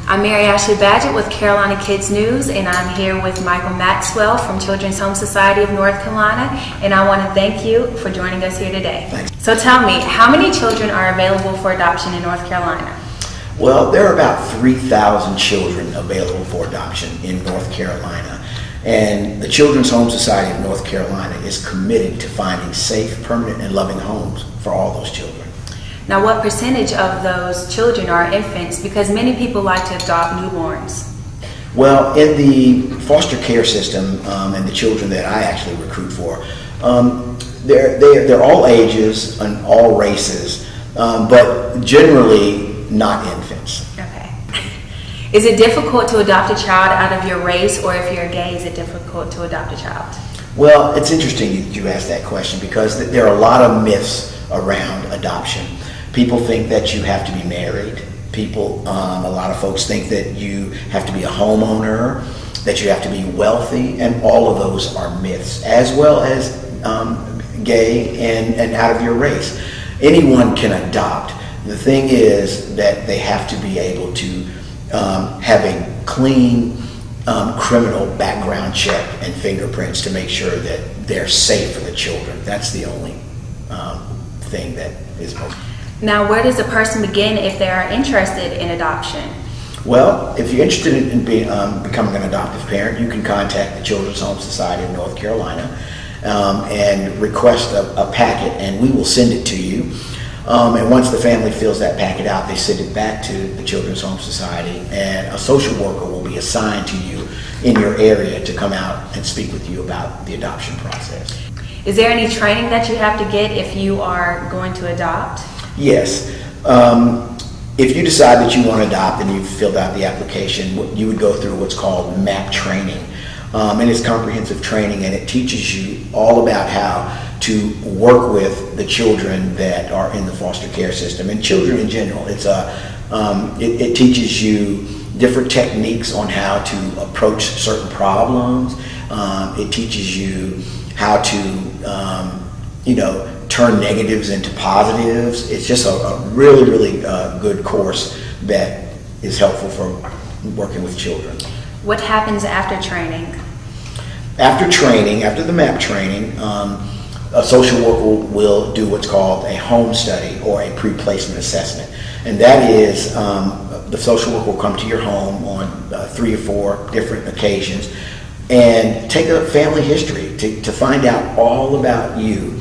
I'm Mary Ashley Badgett with Carolina Kids News, and I'm here with Michael Maxwell from Children's Home Society of North Carolina, and I want to thank you for joining us here today. Thanks. So tell me, how many children are available for adoption in North Carolina? Well, there are about 3,000 children available for adoption in North Carolina, and the Children's Home Society of North Carolina is committed to finding safe, permanent, and loving homes for all those children. Now, what percentage of those children are infants? Because many people like to adopt newborns. Well, in the foster care system and the children that I actually recruit for, they're all ages and all races, but generally not infants. Okay. Is it difficult to adopt a child out of your race, or if you're gay, is it difficult to adopt a child? Well, it's interesting you asked that question because there are a lot of myths around adoption. People think that you have to be married. A lot of folks think that you have to be a homeowner, that you have to be wealthy, and all of those are myths, as well as gay and out of your race. Anyone can adopt. The thing is that they have to be able to have a clean criminal background check and fingerprints to make sure that they're safe for the children. That's the only thing that is most. Now, where does a person begin if they are interested in adoption? Well, if you're interested in becoming an adoptive parent, you can contact the Children's Home Society of North Carolina and request a packet, and we will send it to you. And once the family fills that packet out, they send it back to the Children's Home Society, and a social worker will be assigned to you in your area to come out and speak with you about the adoption process. Is there any training that you have to get if you are going to adopt? Yes. If you decide that you want to adopt and you've filled out the application, you would go through what's called MAP training. And it's comprehensive training, and it teaches you all about how to work with the children that are in the foster care system and children in general. It teaches you different techniques on how to approach certain problems. It teaches you how to, turn negatives into positives. It's just a really, really good course that is helpful for working with children. What happens after training? After the MAP training, a social worker will do what's called a home study or a pre-placement assessment. And that is, the social worker will come to your home on 3 or 4 different occasions and take a family history to find out all about you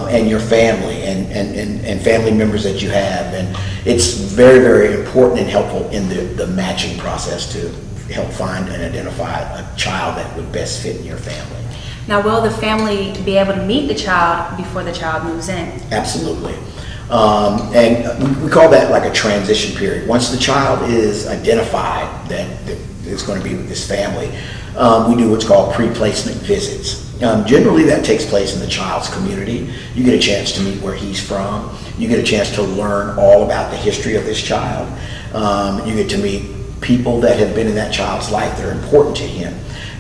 and your family and family members that you have. And it's very, very important and helpful in the matching process to help find and identify a child that would best fit in your family. Now, will the family be able to meet the child before the child moves in? Absolutely. And we call that like a transition period. Once the child is identified that it's going to be with this family, we do what's called pre-placement visits. Generally, that takes place in the child's community. You get a chance to meet where he's from. You get a chance to learn all about the history of this child. You get to meet people that have been in that child's life that are important to him.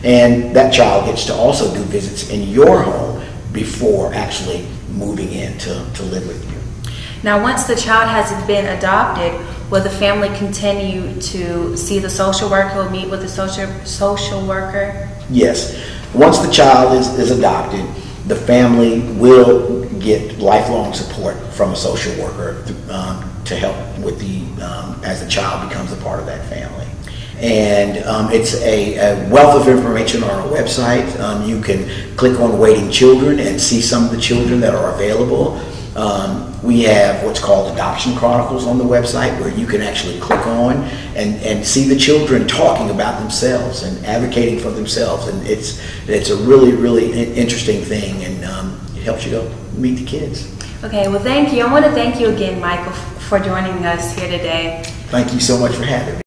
And that child gets to also do visits in your home before actually moving in to live with you. Now, once the child has been adopted, will the family continue to see the social worker or meet with the social worker? Yes. Once the child is adopted, the family will get lifelong support from a social worker to help with as the child becomes a part of that family. And it's a wealth of information on our website. You can click on Waiting Children and see some of the children that are available. We have what's called Adoption Chronicles on the website, where you can actually click on and see the children talking about themselves and advocating for themselves. And it's a really, really interesting thing, and it helps you go meet the kids. Okay, well, thank you. I want to thank you again, Michael, for joining us here today. Thank you so much for having me.